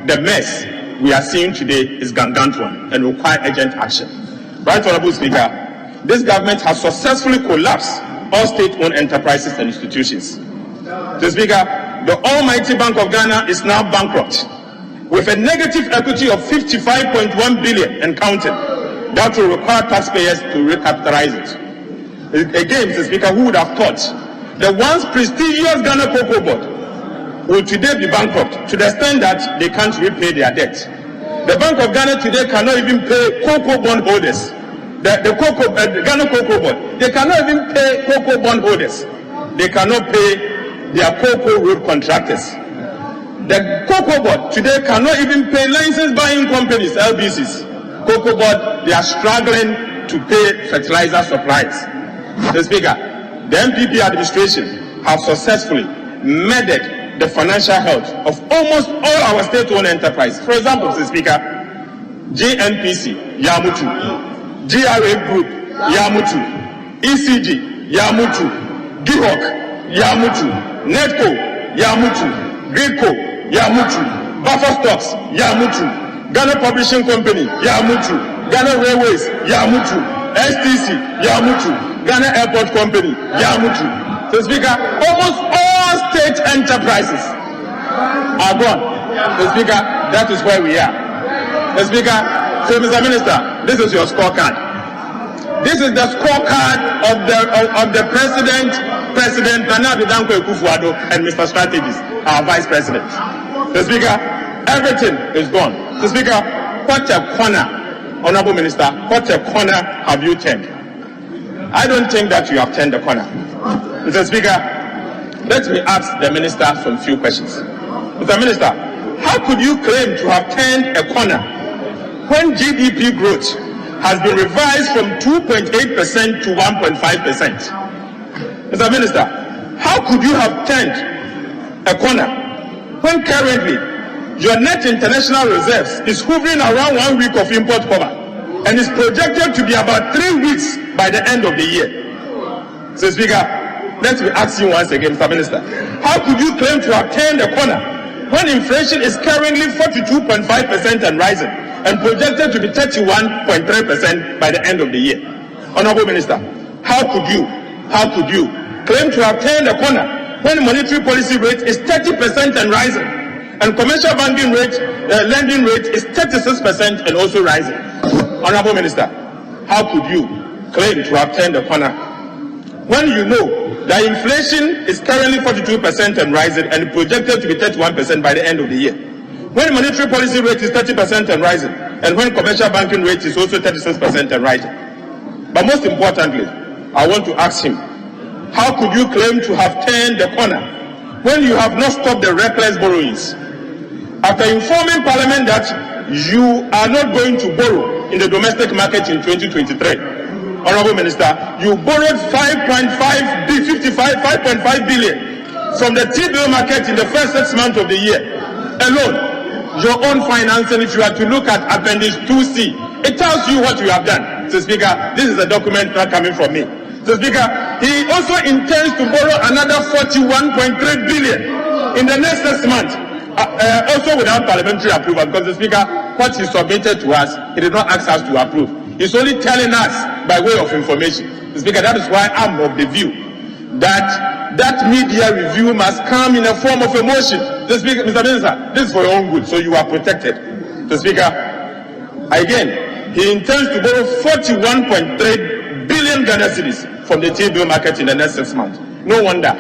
the mess we are seeing today is gargantuan and require urgent action. Right, Honorable Speaker, this government has successfully collapsed all state-owned enterprises and institutions. So, Speaker, the almighty Bank of Ghana is now bankrupt, with a negative equity of 55.1 billion and counting. That will require taxpayers to recapitalize it. Again, Mr. Speaker, who would have thought the once prestigious Ghana Cocoa Board will today be bankrupt to the extent that they can't repay their debt. The Bank of Ghana today cannot even pay cocoa bond holders. The Ghana Cocoa Board, they cannot even pay cocoa bond holders. They cannot pay their cocoa road contractors. The Cocoa Board today cannot even pay license buying companies, LBCs. Cocoa Board, they are struggling to pay fertilizer supplies. Mr. Speaker, the MPP administration have successfully meddled the financial health of almost all our state-owned enterprises. For example, Mr. Speaker, JNPC, Yamutu, GRA Group, Yamutu, ECG, Yamutu, GIHOC, Yamutu, NETCO, Yamutu, GRIDCO, Yamutu, Buffer Stocks, Yamutu, Ghana Publishing Company, Yamutu, Ghana Railways, Yamutu, STC, Yamutu, Ghana Airport Company, Yamutu. So, Speaker, almost all state enterprises are gone. The Speaker, that is where we are. The Speaker, so Mr. Minister, this is your scorecard. This is the scorecard of the President Nana Akufo-Addo, and Mr. Strategist, our Vice President. The Speaker, everything is gone. The Speaker, what a corner, Honorable Minister, what a corner have you turned? I don't think that you have turned the corner. Mr. Speaker, let me ask the Minister some few questions. Mr. Minister, how could you claim to have turned a corner when GDP growth has been revised from 2.8% to 1.5%? Mr. Minister, how could you have turned a corner when currently your net international reserves is hovering around 1 week of import cover and is projected to be about 3 weeks by the end of the year? Mr. Speaker, let me ask you once again, Mr. Minister, how could you claim to have turned a corner when inflation is currently 42.5% and rising and projected to be 31.3% by the end of the year? Honorable Minister, how could you claim to have turned a corner when monetary policy rate is 30% and rising and commercial banking rate, lending rate is 36% and also rising? Honorable Minister, how could you claim to have turned a corner when you know that inflation is currently 42% and rising and projected to be 31% by the end of the year? When monetary policy rate is 30% and rising, and when commercial banking rate is also 36% and rising. But most importantly, I want to ask him, how could you claim to have turned the corner when you have not stopped the reckless borrowings? After informing Parliament that you are not going to borrow in the domestic market in 2023, Honorable Minister, you borrowed 5.5 billion from the T-bill market in the first 6 months of the year alone. Your own financing, if you are to look at Appendix 2C, it tells you what you have done. Mr. Speaker, this is a document not coming from me. Mr. Speaker, he also intends to borrow another 41.3 billion in the next 6 months, also without parliamentary approval, because the Speaker, what he submitted to us, he did not ask us to approve. He's only telling us by way of information. Mr. Speaker, that is why I'm of the view that media review must come in a form of a motion. Mr. Speaker, Mr. Minister, this is for your own good, so you are protected. Mr. Speaker, again, he intends to borrow 41.3 billion Ghana cedis from the T-bill market in the next 6 months. No wonder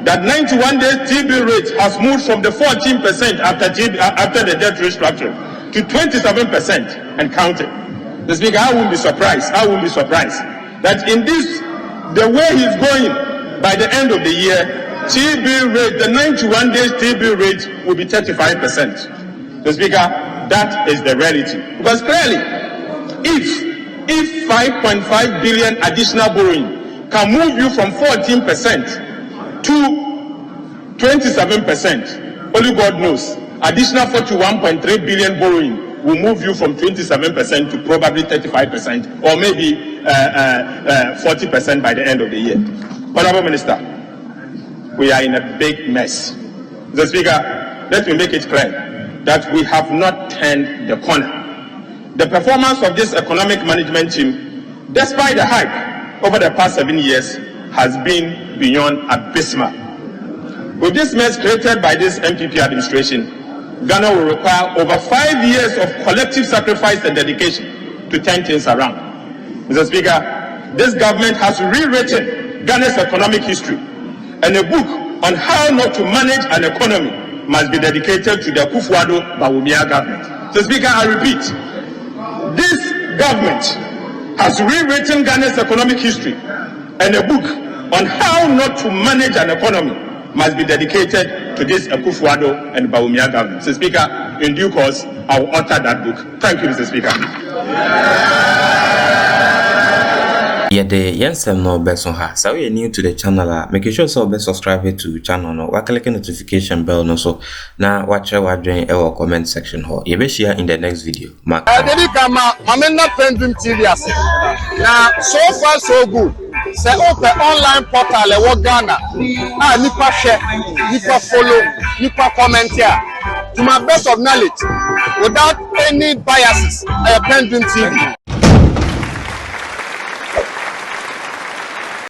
that 91 days T-bill rate has moved from the 14% after the debt restructuring to 27% and counting. The Speaker, I won't be surprised that in this, the way he's going, by the end of the year, T-bill rate, the 91 days T-bill rate will be 35%. The Speaker, that is the reality. Because clearly, if 5.5 billion additional borrowing can move you from 14% to 27%, only God knows, additional 41.3 billion borrowing will move you from 27% to probably 35% or maybe 40% by the end of the year. Honorable Minister, we are in a big mess. Mr. Speaker, let me make it clear that we have not turned the corner. The performance of this economic management team, despite the hype over the past 7 years, has been beyond abysmal. With this mess created by this MPP administration, Ghana will require over 5 years of collective sacrifice and dedication to turn things around. Mr. Speaker, this government has rewritten Ghana's economic history, and a book on how not to manage an economy must be dedicated to the Akufo-Addo government. Mr. Speaker, I repeat, this government has rewritten Ghana's economic history, and a book on how not to manage an economy must be dedicated to this Akufo-Addo and Bawumia government. Mr. Speaker, in due course, I will author that book. Thank you, Mr. Speaker. Yede yensem no beso ha. So you're new to the channel, make sure so be subscribe to channel no. Wa click notification bell no so. Na watch join our comment section ho. You be share in the next video. Mark. Dedi kama mamena PENDREAM TV ase. Na so far so good. Say open online portal e wo Ghana. Ah nipa share, nipa follow, nipa comment here. To my best of knowledge, without any biases, PENDREAM TV.